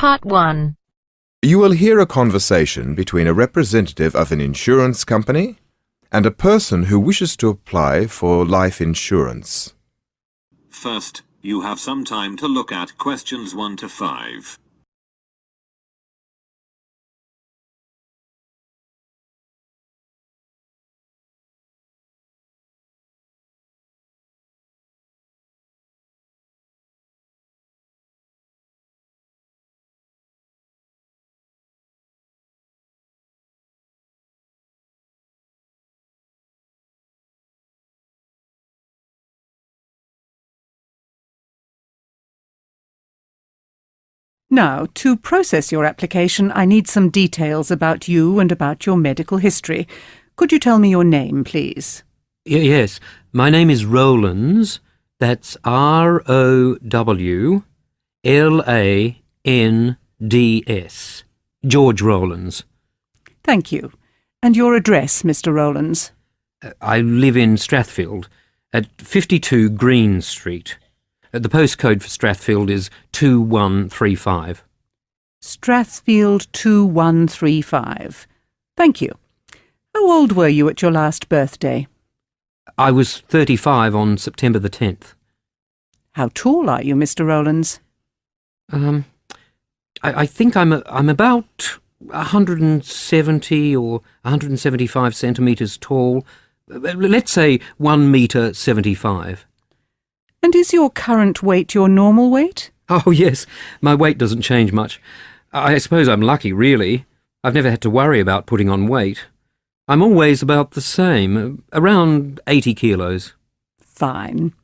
Part 1. You will hear a conversation between a representative of an insurance company and a person who wishes to apply for life insurance. First, you have some time to look at questions 1 to 5. Now, to process your application, I need some details about you and about your medical history. Could you tell me your name, please? Yes, my name is Rowlands. That's Rowlands. George Rowlands. Thank you. And your address, Mr. Rowlands? I live in Strathfield, at 52 Green Street. The postcode for Strathfield is 2135. Strathfield 2135. Thank you. How old were you at your last birthday? I was 35 on September the 10th. How tall are you, Mr. Rowlands? I think I'm about 170 or 175 centimetres tall. Let's say 1 metre 75. And is your current weight your normal weight? Oh, yes. My weight doesn't change much. I suppose I'm lucky, really. I've never had to worry about putting on weight. I'm always about the same, around 80 kilos. Fine.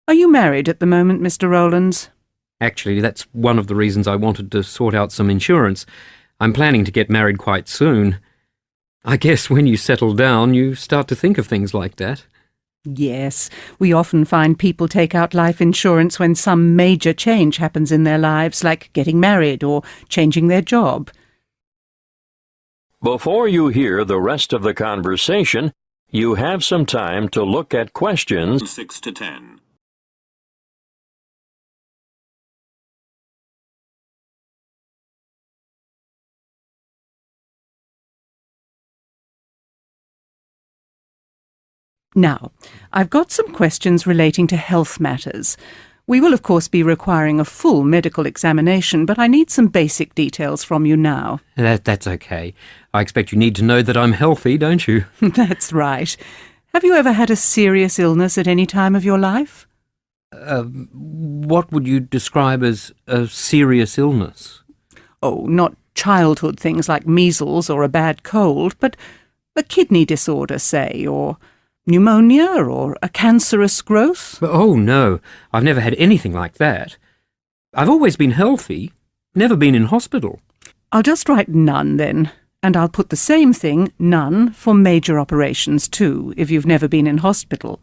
Are you married at the moment, Mr. Rowlands? Actually, that's one of the reasons I wanted to sort out some insurance. I'm planning to get married quite soon. I guess when you settle down, you start to think of things like that. Yes, we often find people take out life insurance when some major change happens in their lives, like getting married or changing their job. Before you hear the rest of the conversation, you have some time to look at questions 6 to 10. Now, I've got some questions relating to health matters. We will, of course, be requiring a full medical examination, but I need some basic details from you now. That's okay. I expect you need to know that I'm healthy, don't you? That's right. Have you ever had a serious illness at any time of your life? What would you describe as a serious illness? Oh, not childhood things like measles or a bad cold, but a kidney disorder, say, or pneumonia or a cancerous growth? Oh, no. I've never had anything like that. I've always been healthy, never been in hospital. I'll just write none, then. And I'll put the same thing, none, for major operations, too, if you've never been in hospital.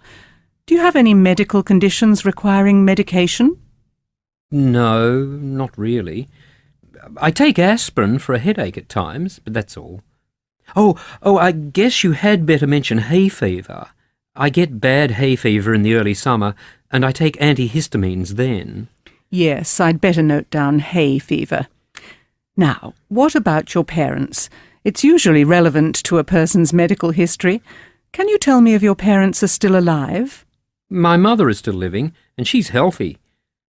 Do you have any medical conditions requiring medication? No, not really. I take aspirin for a headache at times, but that's all. Oh, I guess you had better mention hay fever. I get bad hay fever in the early summer, and I take antihistamines then. Yes, I'd better note down hay fever. Now, what about your parents? It's usually relevant to a person's medical history. Can you tell me if your parents are still alive? My mother is still living, and she's healthy.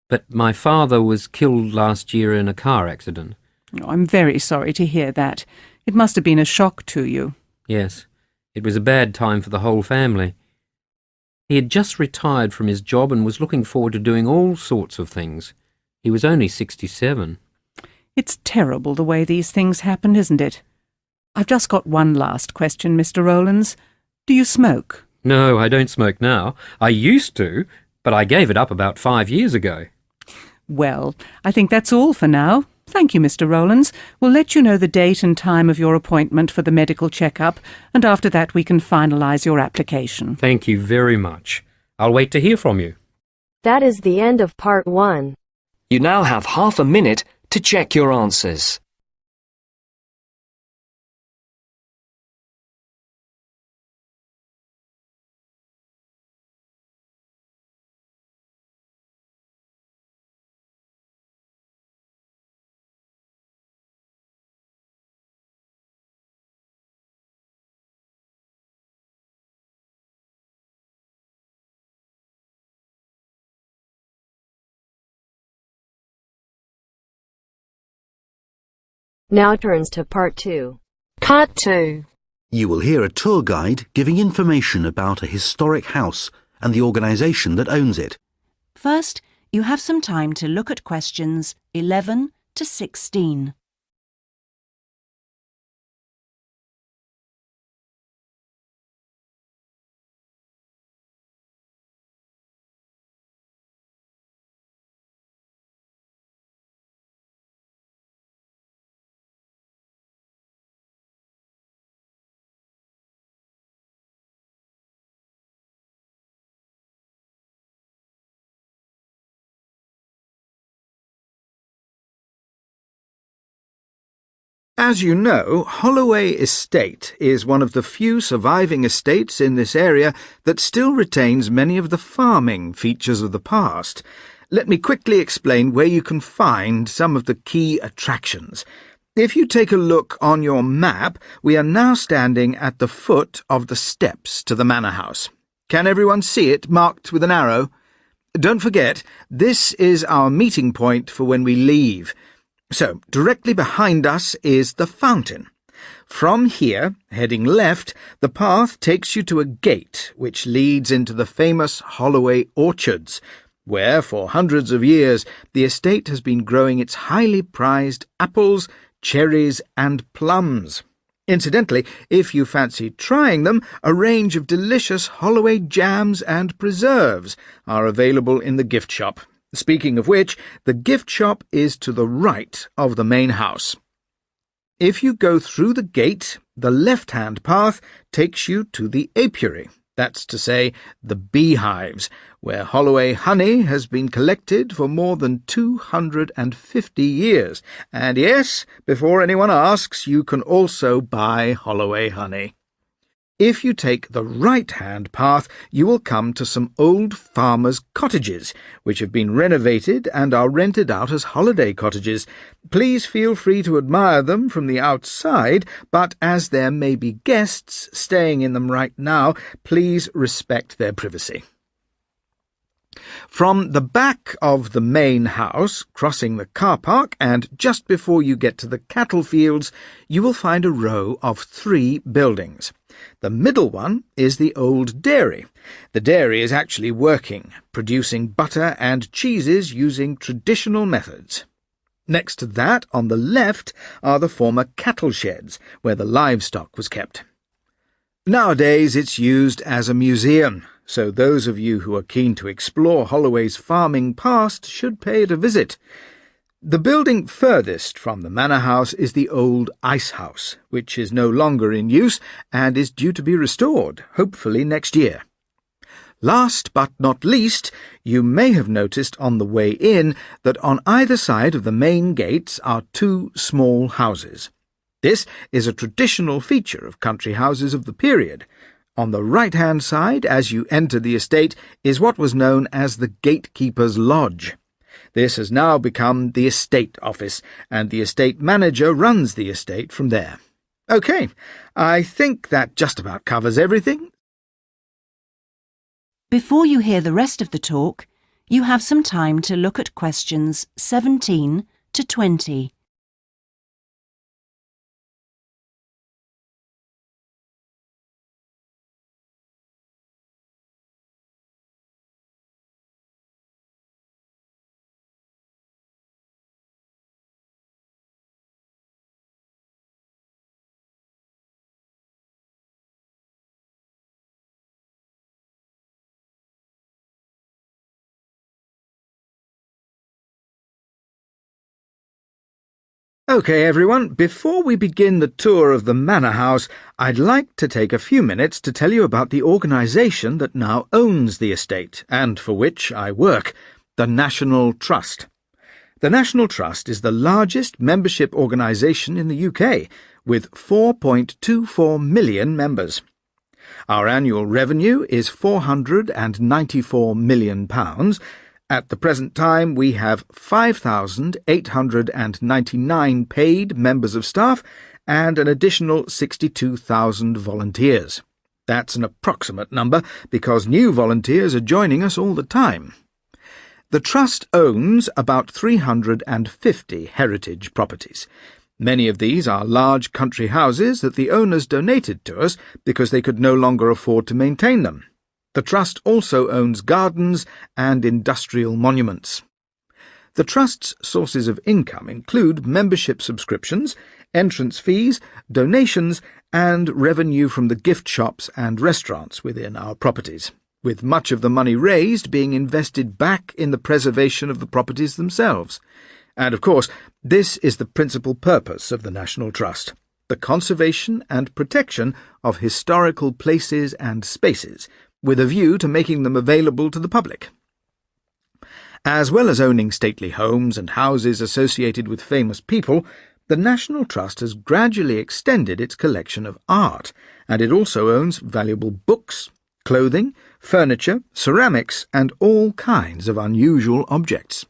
But my father was killed last year in a car accident. Oh, I'm very sorry to hear that. It must have been a shock to you. Yes, it was a bad time for the whole family. He had just retired from his job and was looking forward to doing all sorts of things. He was only 67. It's terrible the way these things happen, isn't it? I've just got one last question, Mr. Rowlands. Do you smoke? No, I don't smoke now. I used to, but I gave it up about 5 years ago. Well, I think that's all for now. Thank you, Mr. Rowlands. We'll let you know the date and time of your appointment for the medical checkup, and after that we can finalise your application. Thank you very much. I'll wait to hear from you. That is the end of Part 1. You now have half a minute to check your answers. Now turns to part 2. Part 2. You will hear a tour guide giving information about a historic house and the organisation that owns it. First, you have some time to look at questions 11 to 16. As you know, Holloway Estate is one of the few surviving estates in this area that still retains many of the farming features of the past. Let me quickly explain where you can find some of the key attractions. If you take a look on your map, we are now standing at the foot of the steps to the manor house. Can everyone see it marked with an arrow? Don't forget, this is our meeting point for when we leave. So, directly behind us is the fountain. From here, heading left, the path takes you to a gate which leads into the famous Holloway orchards, where for hundreds of years the estate has been growing its highly prized apples, cherries and plums. Incidentally, if you fancy trying them, a range of delicious Holloway jams and preserves are available in the gift shop. Speaking of which, the gift shop is to the right of the main house. If you go through the gate, the left-hand path takes you to the apiary, that's to say, the beehives, where Holloway honey has been collected for more than 250 years. And yes, before anyone asks, you can also buy Holloway honey. If you take the right-hand path, you will come to some old farmers' cottages, which have been renovated and are rented out as holiday cottages. Please feel free to admire them from the outside, but as there may be guests staying in them right now, please respect their privacy. From the back of the main house, crossing the car park, and just before you get to the cattle fields, you will find a row of 3 buildings. The middle one is the old dairy. The dairy is actually working, producing butter and cheeses using traditional methods. Next to that, on the left, are the former cattle sheds, where the livestock was kept. Nowadays it's used as a museum, so those of you who are keen to explore Holloway's farming past should pay it a visit. The building furthest from the manor house is the old ice house, which is no longer in use and is due to be restored, hopefully next year. Last but not least, you may have noticed on the way in that on either side of the main gates are 2 small houses. This is a traditional feature of country houses of the period. On the right-hand side, as you enter the estate, is what was known as the gatekeeper's lodge. This has now become the estate office, and the estate manager runs the estate from there. OK, I think that just about covers everything. Before you hear the rest of the talk, you have some time to look at questions 17 to 20. OK, everyone, before we begin the tour of the manor house, I'd like to take a few minutes to tell you about the organisation that now owns the estate, and for which I work, the National Trust. The National Trust is the largest membership organisation in the UK, with 4.24 million members. Our annual revenue is £494 million. At the present time, we have 5,899 paid members of staff and an additional 62,000 volunteers. That's an approximate number because new volunteers are joining us all the time. The Trust owns about 350 heritage properties. Many of these are large country houses that the owners donated to us because they could no longer afford to maintain them. The Trust also owns gardens and industrial monuments. The Trust's sources of income include membership subscriptions, entrance fees, donations, and revenue from the gift shops and restaurants within our properties, with much of the money raised being invested back in the preservation of the properties themselves. And, of course, this is the principal purpose of the National Trust, the conservation and protection of historical places and spaces, with a view to making them available to the public. As well as owning stately homes and houses associated with famous people, the National Trust has gradually extended its collection of art, and it also owns valuable books, clothing, furniture, ceramics, and all kinds of unusual objects.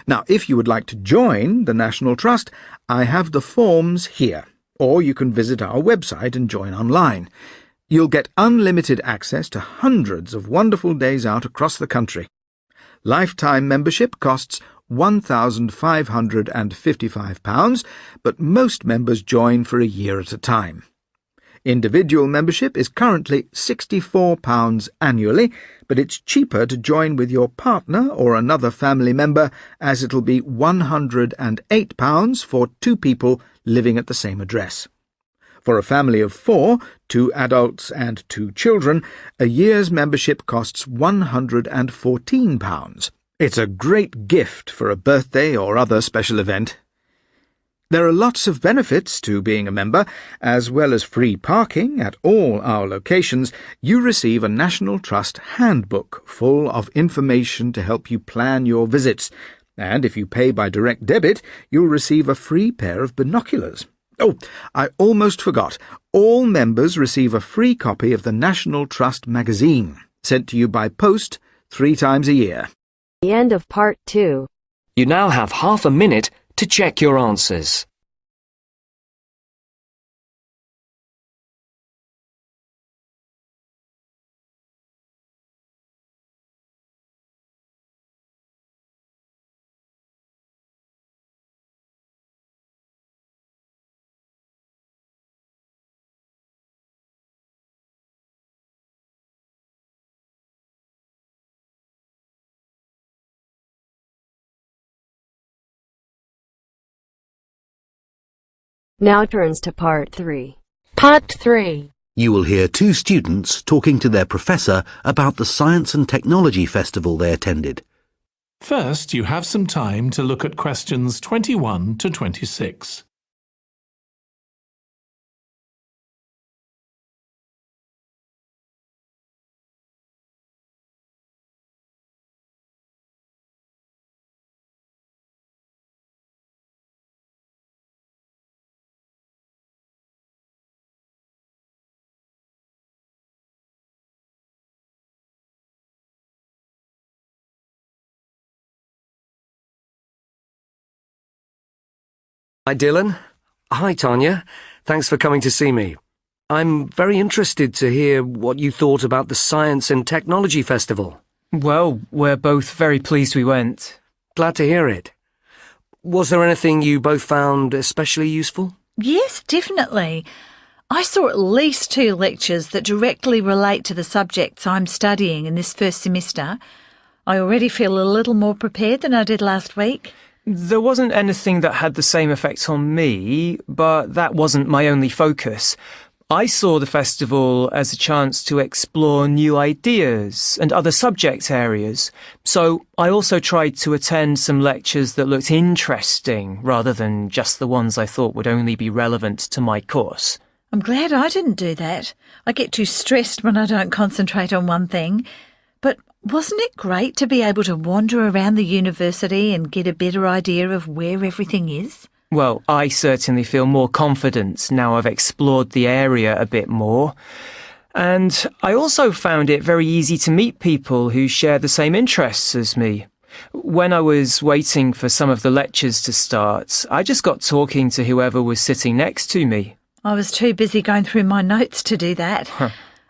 Now, if you would like to join the National Trust, I have the forms here, or you can visit our website and join online. You'll get unlimited access to hundreds of wonderful days out across the country. Lifetime membership costs £1,555, but most members join for a year at a time. Individual membership is currently £64 annually, but it's cheaper to join with your partner or another family member, as it'll be £108 for 2 people living at the same address. For a family of 4, 2 adults and 2 children, a year's membership costs £114. It's a great gift for a birthday or other special event. There are lots of benefits to being a member. As well as free parking at all our locations, you receive a National Trust handbook full of information to help you plan your visits. And if you pay by direct debit, you'll receive a free pair of binoculars. Oh, I almost forgot. All members receive a free copy of the National Trust magazine, sent to you by post 3 times a year. The end of Part 2. You now have half a minute to check your answers. Now turns to Part 3. Part 3. You will hear 2 students talking to their professor about the Science and Technology Festival they attended. First, you have some time to look at questions 21 to 26. Hi, Dylan. Hi, Tanya. Thanks for coming to see me. I'm very interested to hear what you thought about the Science and Technology Festival. Well, we're both very pleased we went. Glad to hear it. Was there anything you both found especially useful? Yes, definitely. I saw at least 2 lectures that directly relate to the subjects I'm studying in this first semester. I already feel a little more prepared than I did last week. There wasn't anything that had the same effect on me, but that wasn't my only focus. I saw the festival as a chance to explore new ideas and other subject areas, so I also tried to attend some lectures that looked interesting rather than just the ones I thought would only be relevant to my course. I'm glad I didn't do that. I get too stressed when I don't concentrate on one thing. But wasn't it great to be able to wander around the university and get a better idea of where everything is? Well, I certainly feel more confident now I've explored the area a bit more. And I also found it very easy to meet people who share the same interests as me. When I was waiting for some of the lectures to start, I just got talking to whoever was sitting next to me. I was too busy going through my notes to do that.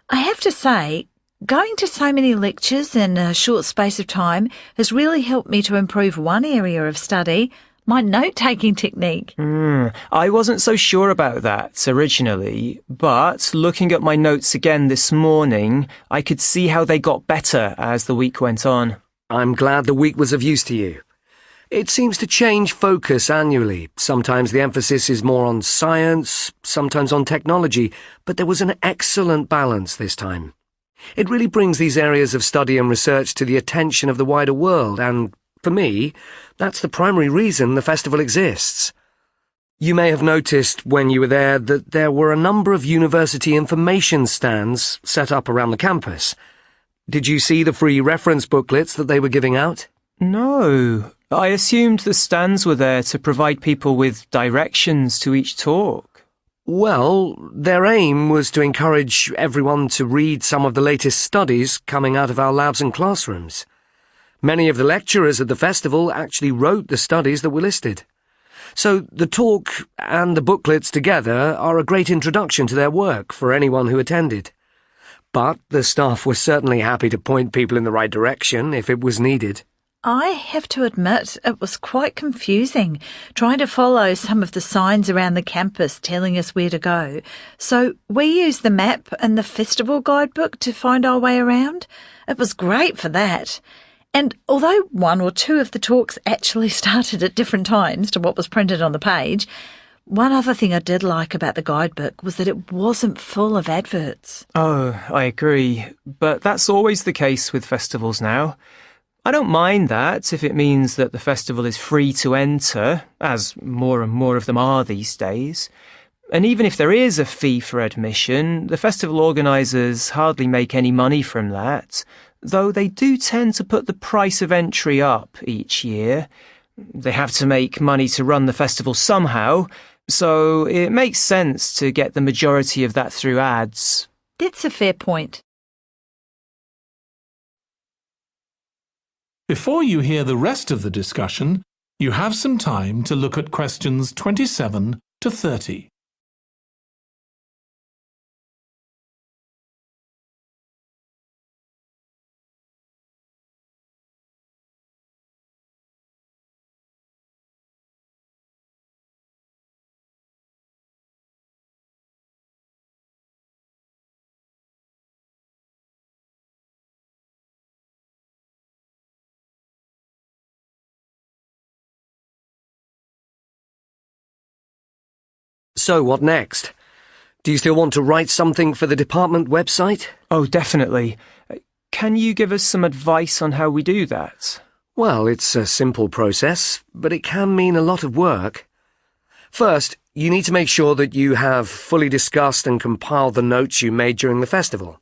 I have to say, going to so many lectures in a short space of time has really helped me to improve one area of study, My note-taking technique. I wasn't so sure about that originally, but looking at my notes again this morning, I could see how they got better as the week went on. I'm glad the week was of use to you. It seems to change focus annually. Sometimes the emphasis is more on science, sometimes on technology, but there was an excellent balance this time. It really brings these areas of study and research to the attention of the wider world, and for me, that's the primary reason the festival exists. You may have noticed when you were there that there were a number of university information stands set up around the campus. Did you see the free reference booklets that they were giving out? No, I assumed the stands were there to provide people with directions to each talk. Well, their aim was to encourage everyone to read some of the latest studies coming out of our labs and classrooms. Many of the lecturers at the festival actually wrote the studies that were listed. So the talk and the booklets together are a great introduction to their work for anyone who attended. But the staff were certainly happy to point people in the right direction if it was needed. I have to admit it was quite confusing trying to follow some of the signs around the campus telling us where to go. So we used the map and the festival guidebook to find our way around. It was great for that. And although one or two of the talks actually started at different times to what was printed on the page, one other thing I did like about the guidebook was that it wasn't full of adverts. Oh, I agree. But that's always the case with festivals now. I don't mind that if it means that the festival is free to enter, as more and more of them are these days. And even if there is a fee for admission, the festival organisers hardly make any money from that, though they do tend to put the price of entry up each year. They have to make money to run the festival somehow, so it makes sense to get the majority of that through ads. That's a fair point. Before you hear the rest of the discussion, you have some time to look at questions 27 to 30. So what next? Do you still want to write something for the department website? Oh, definitely. Can you give us some advice on how we do that? Well, it's a simple process, but it can mean a lot of work. First, you need to make sure that you have fully discussed and compiled the notes you made during the festival.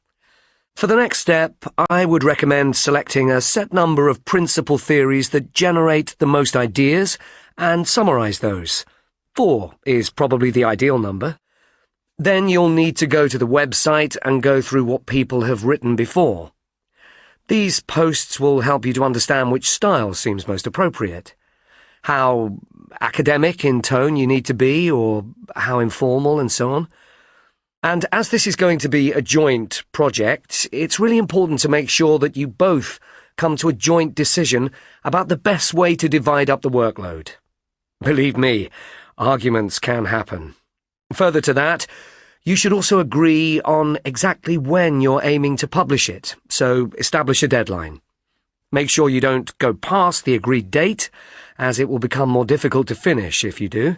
For the next step, I would recommend selecting a set number of principal theories that generate the most ideas and summarize those. 4 is probably the ideal number. Then you'll need to go to the website and go through what people have written before. These posts will help you to understand which style seems most appropriate, how academic in tone you need to be, or how informal, and so on. And as this is going to be a joint project, it's really important to make sure that you both come to a joint decision about the best way to divide up the workload. Believe me, arguments can happen. Further to that, you should also agree on exactly when you're aiming to publish it, so establish a deadline. Make sure you don't go past the agreed date, as it will become more difficult to finish if you do.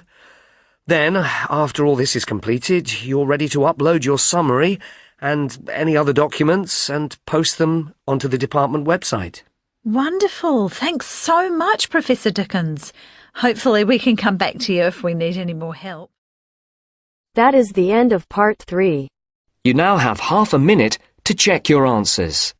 Then, after all this is completed, you're ready to upload your summary and any other documents and post them onto the department website. Wonderful. Thanks so much, Professor Dickens. Hopefully we can come back to you if we need any more help. That is the end of part 3. You now have half a minute to check your answers.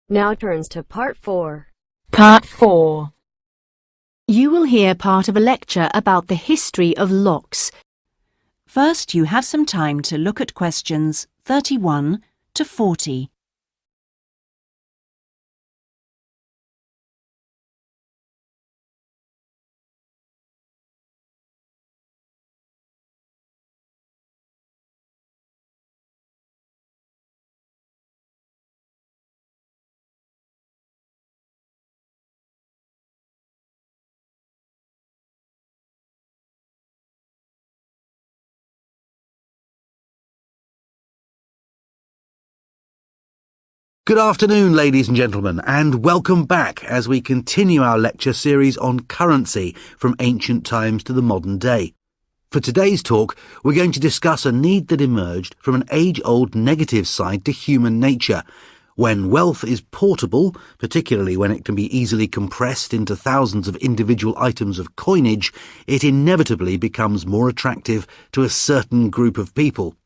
Now turns to part 4. Part 4. You will hear part of a lecture about the history of locks. First, you have some time to look at questions 31 to 40. Good afternoon, ladies and gentlemen, and welcome back as we continue our lecture series on currency from ancient times to the modern day. For today's talk, we're going to discuss a need that emerged from an age-old negative side to human nature. When wealth is portable, particularly when it can be easily compressed into thousands of individual items of coinage, it inevitably becomes more attractive to a certain group of people.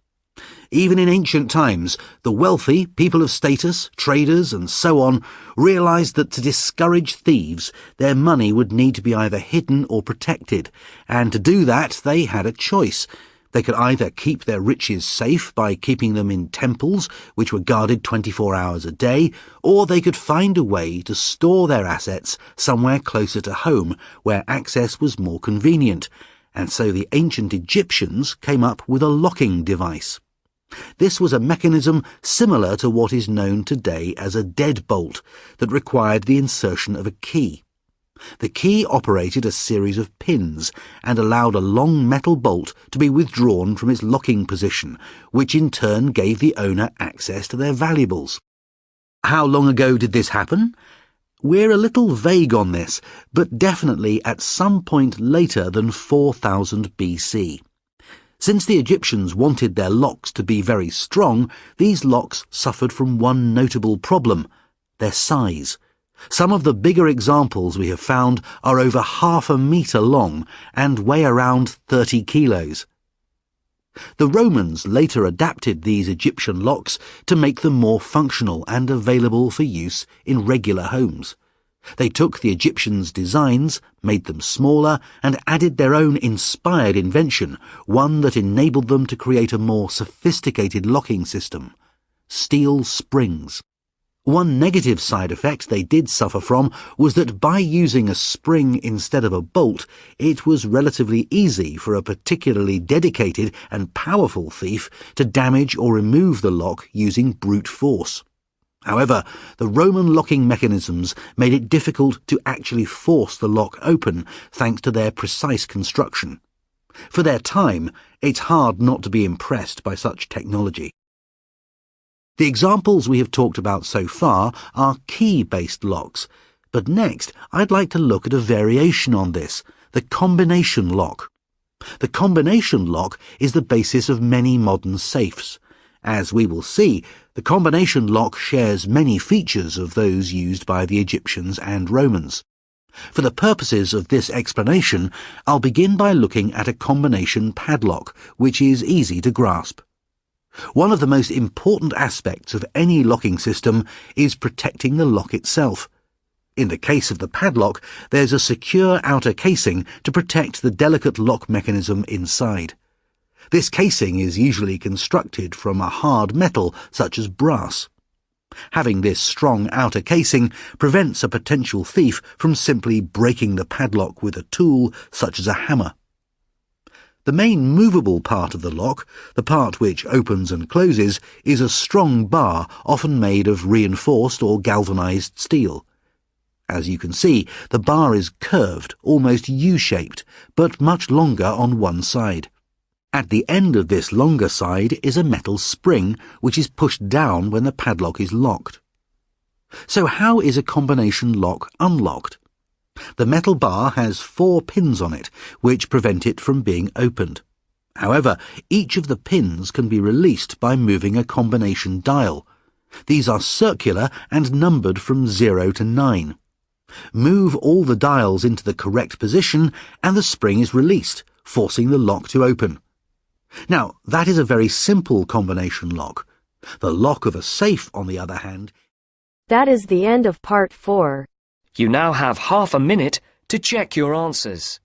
Even in ancient times, the wealthy, people of status, traders and so on, realised that to discourage thieves, their money would need to be either hidden or protected, and to do that they had a choice. They could either keep their riches safe by keeping them in temples, which were guarded 24 hours a day, or they could find a way to store their assets somewhere closer to home, where access was more convenient. And so the ancient Egyptians came up with a locking device. This was a mechanism similar to what is known today as a deadbolt that required the insertion of a key. The key operated a series of pins and allowed a long metal bolt to be withdrawn from its locking position, which in turn gave the owner access to their valuables. How long ago did this happen? We're a little vague on this, but definitely at some point later than 4000 BC. Since the Egyptians wanted their locks to be very strong, these locks suffered from one notable problem: their size. Some of the bigger examples we have found are over 1/2 metre long and weigh around 30 kilos. The Romans later adapted these Egyptian locks to make them more functional and available for use in regular homes. They took the Egyptians' designs, made them smaller, and added their own inspired invention, one that enabled them to create a more sophisticated locking system: steel springs. One negative side effect they did suffer from was that by using a spring instead of a bolt, it was relatively easy for a particularly dedicated and powerful thief to damage or remove the lock using brute force. However, the Roman locking mechanisms made it difficult to actually force the lock open, thanks to their precise construction. For their time, it's hard not to be impressed by such technology. The examples we have talked about so far are key-based locks, but next I'd like to look at a variation on this, the combination lock. The combination lock is the basis of many modern safes. As we will see, the combination lock shares many features of those used by the Egyptians and Romans. For the purposes of this explanation, I'll begin by looking at a combination padlock, which is easy to grasp. One of the most important aspects of any locking system is protecting the lock itself. In the case of the padlock, there's a secure outer casing to protect the delicate lock mechanism inside. This casing is usually constructed from a hard metal such as brass. Having this strong outer casing prevents a potential thief from simply breaking the padlock with a tool such as a hammer. The main movable part of the lock, the part which opens and closes, is a strong bar often made of reinforced or galvanized steel. As you can see, the bar is curved, almost U-shaped, but much longer on one side. At the end of this longer side is a metal spring, which is pushed down when the padlock is locked. So how is a combination lock unlocked? The metal bar has 4 pins on it, which prevent it from being opened. However, each of the pins can be released by moving a combination dial. These are circular and numbered from 0 to 9. Move all the dials into the correct position and the spring is released, forcing the lock to open. Now, that is a very simple combination lock. The lock of a safe, on the other hand... That is the end of part 4. You now have half a minute to check your answers.